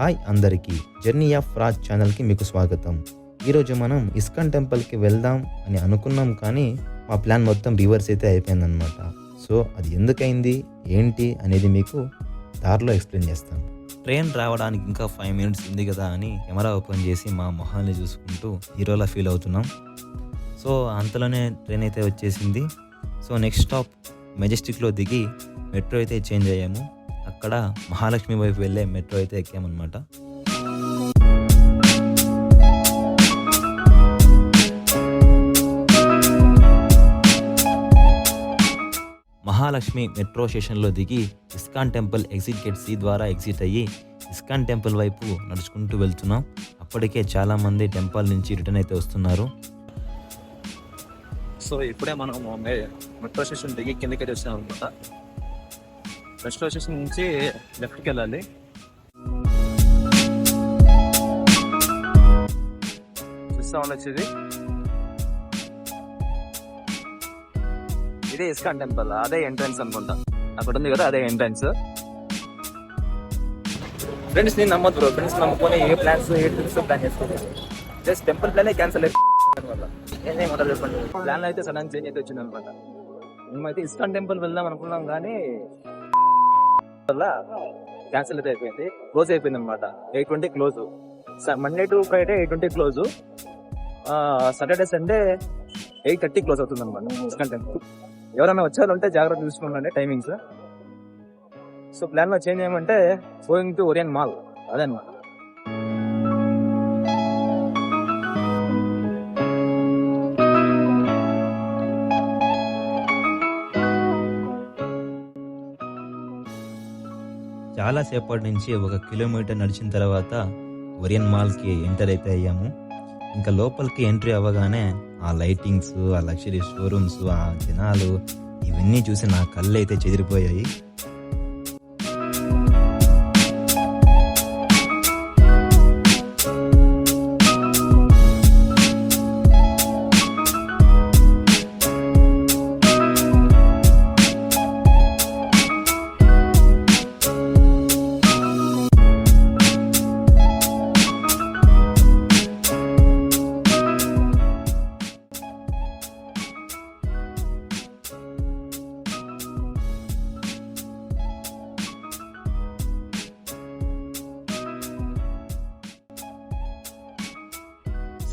Hi అందరికీ, journey of Raj ఛానల్కి మీకు స్వాగతం. ఈరోజు మనం ఇస్కాన్ టెంపుల్కి వెళ్దాం అని అనుకున్నాం, కానీ మా ప్లాన్ మొత్తం రివర్స్ అయితే అయిపోయిందనమాట. సో అది ఎందుకైంది ఏంటి అనేది మీకు దారిలో ఎక్స్ప్లెయిన్ చేస్తాను. ట్రైన్ రావడానికి ఇంకా 5 minutes ఉంది కదా అని కెమెరా ఓపెన్ చేసి మా మొహాన్ని చూసుకుంటూ హీరోలా ఫీల్ అవుతున్నాం. సో అంతలోనే ట్రైన్ అయితే వచ్చేసింది. సో నెక్స్ట్ స్టాప్ మెజెస్టిక్లో దిగి మెట్రో అయితే చేంజ్ అయ్యాము. అక్కడ మహాలక్ష్మి వైపు వెళ్ళే మెట్రో అయితే ఎక్కామన్నమాట. మహాలక్ష్మి మెట్రో స్టేషన్లో దిగి ISKCON temple exit gate C ద్వారా ఎగ్జిట్ అయ్యి ఇస్కాన్ టెంపుల్ వైపు నడుచుకుంటూ వెళ్తున్నాం. అప్పటికే చాలామంది టెంపుల్ నుంచి రిటర్న్ అయితే వస్తున్నారు. సో ఇప్పుడే మనం మెట్రో స్టేషన్ దిగి కిందకి వచ్చాం అనమాట. మెట్రో స్టేషన్ నుంచి లెఫ్ట్కి వెళ్ళాలి. చూస్తా ఉండొచ్చేది ఇదే ఇస్కాన్ టెంపుల్, అదే ఎంట్రన్స్ అనుకుంటా. అక్కడ ఉంది కదా, అదే ఎంట్రన్స్. ఫ్రెండ్స్ నేను నమ్మద్దు బ్రో, ఫ్రెండ్స్ నమ్ముకొని ఏ ప్లాన్స్ ఏ ట్రిప్స్ ప్లాన్ చేసుకోలేదు. జస్ట్ టెంపుల్ ప్లానే క్యాన్సల్ అయిపోయింది. ఏమేమంటారు చెప్పండి. ప్లాన్ అయితే సడన్ చేంజ్ అయితే వచ్చింది అనమాట. మేమైతే ఇస్కాన్ టెంపుల్ వెళ్దాం అనుకున్నాం, కానీ వల్ల క్యాన్సిల్ అయితే అయిపోయింది. క్లోజ్ అయిపోయింది అనమాట. 8:20 close. Monday to Friday 8:20 close. Saturday Sunday 8:30 close అవుతుంది అనమాట ఇస్కాన్ టెంపుల్. ఎవరైనా వచ్చారంటే జాగ్రత్త చూసుకోండి టైమింగ్స్. సో ప్లాన్ లో చేంజ్ ఏమంటే గోయింగ్ టు ఓరియన్ మాల్, అదే అనమాట. చాలాసేపటి నుంచి 1 కిలోమీటర్ నడిచిన తర్వాత ఓరియన్ మాల్కి ఎంటర్ అయితే అయ్యాము. ఇంకా లోపలికి ఎంట్రీ అవ్వగానే ఆ లైటింగ్స్, ఆ లగ్జరీ షోరూమ్స్, ఆ జనాలు ఇవన్నీ చూసి నా కళ్ళు అయితే చెదిరిపోయాయి.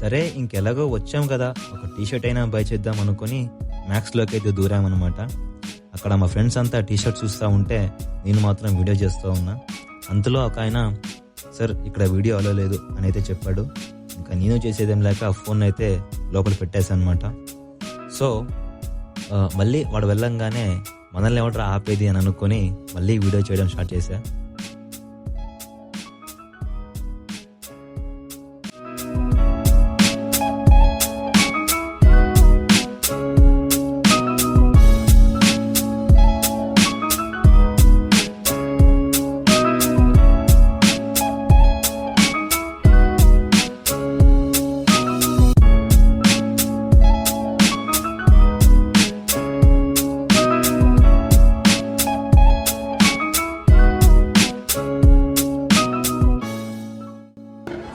సరే ఇంకెలాగో వచ్చాం కదా, ఒక టీషర్ట్ అయినా బై చేద్దాం అనుకుని మ్యాక్స్లోకి అయితే దూరామన్నమాట. అక్కడ మా ఫ్రెండ్స్ అంతా టీషర్ట్ చూస్తూ ఉంటే నేను మాత్రం వీడియో చేస్తూ ఉన్నా. అంతలో ఒక ఆయన, సార్ ఇక్కడ వీడియో అలో లేదు అని అయితే చెప్పాడు. ఇంకా నేను చేసేదేం లేక ఫోన్ అయితే లోపల పెట్టేశాను అనమాట. సో మళ్ళీ వాడు వెళ్ళంగానే మనల్ని ఎవరు ఆపేది అని అనుకొని మళ్ళీ వీడియో చేయడం స్టార్ట్ చేశా.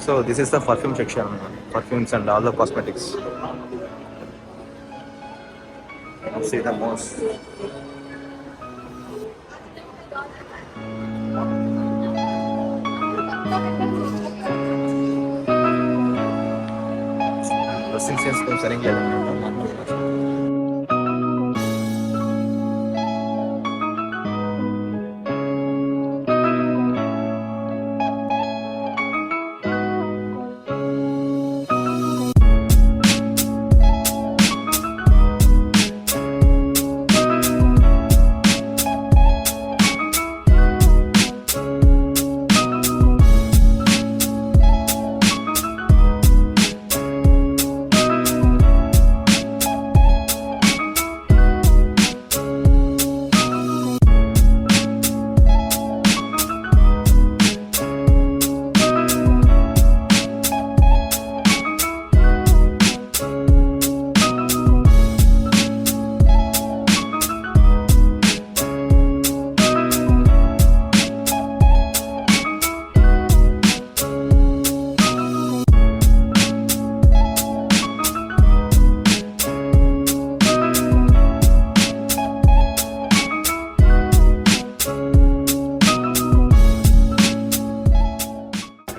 So this is the perfume section, perfumes and all the cosmetics. Let's see the most. Dressing sense ko saring level.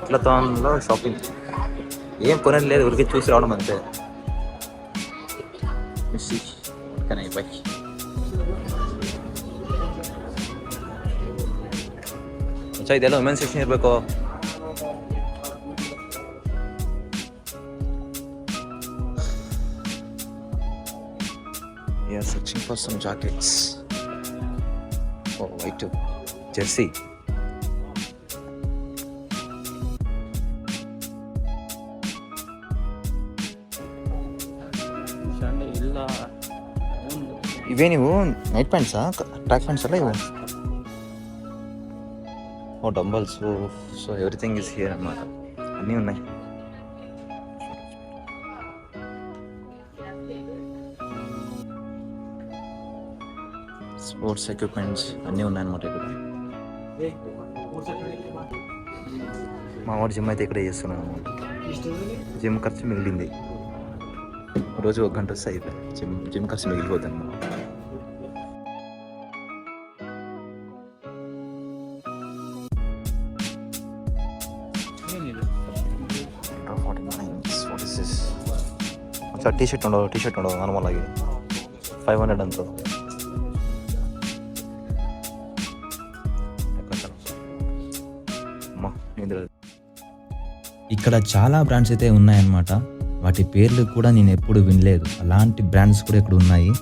అట్లతో షాపింగ్ ఏం కొనేది లేదు, ఊరికి చూసి రావడం అంతే. అయిపోయి ಇದೆಲ್ಲ ವುಮೆನ್ ಸೆಕ್ಷನ್ ಇರಬೇಕು. searching for some jackets. Oh, white jersey. ಇವೇ ನೀವು ನೈಟ್ ಪ್ಯಾಂಟ್ಸಾ, ಟ್ರ್ಯಾಕ್ ಪ್ಯಾಂಟ್ಸ್ ಅಲ್ಲ ಇವು? Oh dumbbells. So everything is here అన్నమాట, అన్నీ ఉన్నాయి. స్పోర్ట్స్ ఎక్విప్మెంట్స్ అన్నీ ఉన్నాయన్నమాట ఇక్కడ. మా వాడు జిమ్ అయితే ఇక్కడే చేస్తున్నాను అనమాట. జిమ్ ఖర్చు మిగిలింది, రోజు 1 గంట వస్తే అయిపోయి జిమ్ ఖర్చు మిగిలిపోతుంది అన్నమాట. ಟಿ ಶರ್ಟ್ ನೋಡೋ ನಾರ್ಮಲ್ ಆಗಿ 500 ಅಂತ. ఇక్కడ చాలా బ్రాండ్స్ అయితే ఉన్నాయన్నమాట. వాటి పేర్లు కూడా నేను ఎప్పుడు వినలేదు, అలాంటి బ్రాండ్స్ కూడా ఇక్కడ ఉన్నాయి.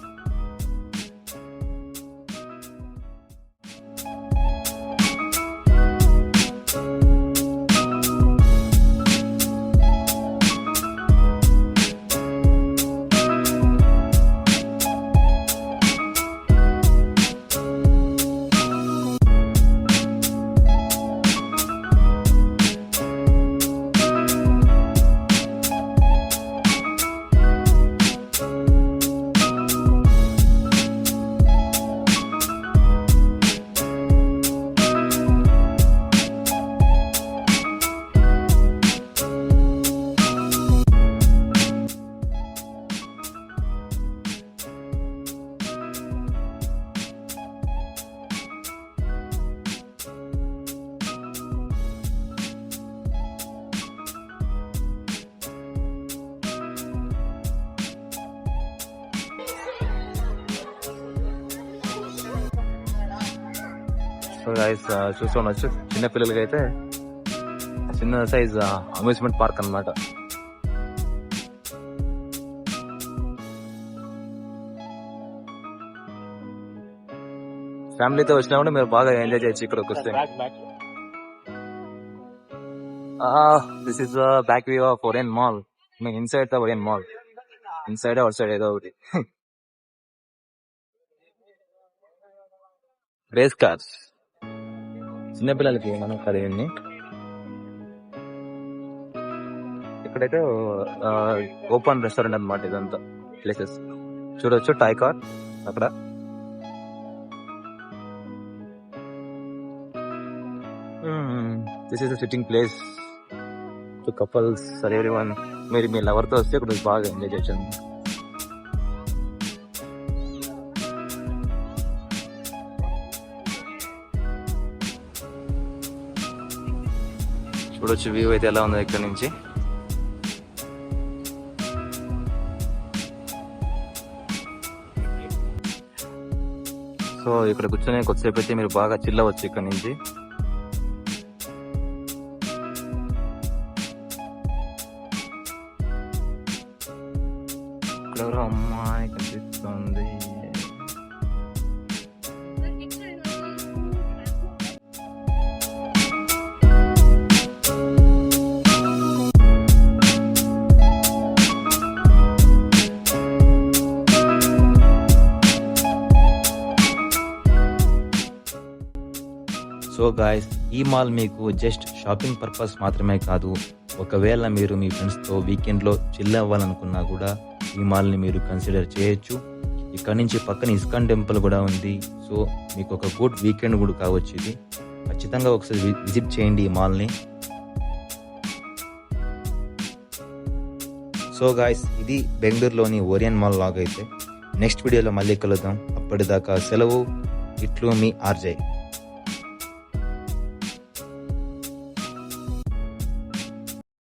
సో గైస్ చూస్తుండొచ్చు, చిన్న పిల్లలకి అయితే చిన్న సైజ్ అమ్యూజ్మెంట్ పార్క్ అన్నమాట. ఫ్యామిలీతో వచ్చినా కూడా మీరు బాగా ఎంజాయ్ చేయొచ్చు ఇక్కడికి వస్తే. This is back view of Orion mall. Mean inside the Orion mall, inside outside ఏదో ఒకటి. రేస్ కార్స్ చిన్నపిల్లలకి మనం కదా ఇవన్నీ. ఇక్కడైతే ఓపెన్ రెస్టారెంట్ అన్నమాట ఇదంతా ప్లేసెస్. చూడొచ్చు టాయ్ కార్ అక్కడ. This is sitting place to couples or everyone. మీరు మీ లవర్తో వస్తే ఇక్కడ బాగా ఎంజాయ్ చేయొచ్చు. చూడొచ్చు వ్యూ అయితే ఎలా ఉందో ఇక్కడ నుంచి. సో ఇక్కడ కూర్చొని కొద్దిసేపు అయితే మీరు బాగా చిల్ అవ్వచ్చు ఇక్కడ నుంచి. ఇక్కడ ఎవరో అమ్మాయి కనిపిస్తుంది. సో గాయస్, ఈ మాల్ మీకు జస్ట్ షాపింగ్ పర్పస్ మాత్రమే కాదు, ఒకవేళ మీరు మీ ఫ్రెండ్స్తో వీకెండ్లో చిల్ అవ్వాలనుకున్నా కూడా ఈ మాల్ని మీరు కన్సిడర్ చేయొచ్చు. ఇక్కడ నుంచి పక్కన ఇస్కాన్ టెంపుల్ కూడా ఉంది. సో మీకు ఒక గుడ్ వీకెండ్ కూడా కావచ్చు ఇది. ఖచ్చితంగా ఒకసారి విజిట్ చేయండి ఈ మాల్ని. సో గాయస్, ఇది బెంగళూరులోని ఓరియన్ మాల్ లాగా అయితే. నెక్స్ట్ వీడియోలో మళ్ళీ కలుద్దాం. అప్పటిదాకా సెలవు. ఇట్లు మీ ఆర్జే.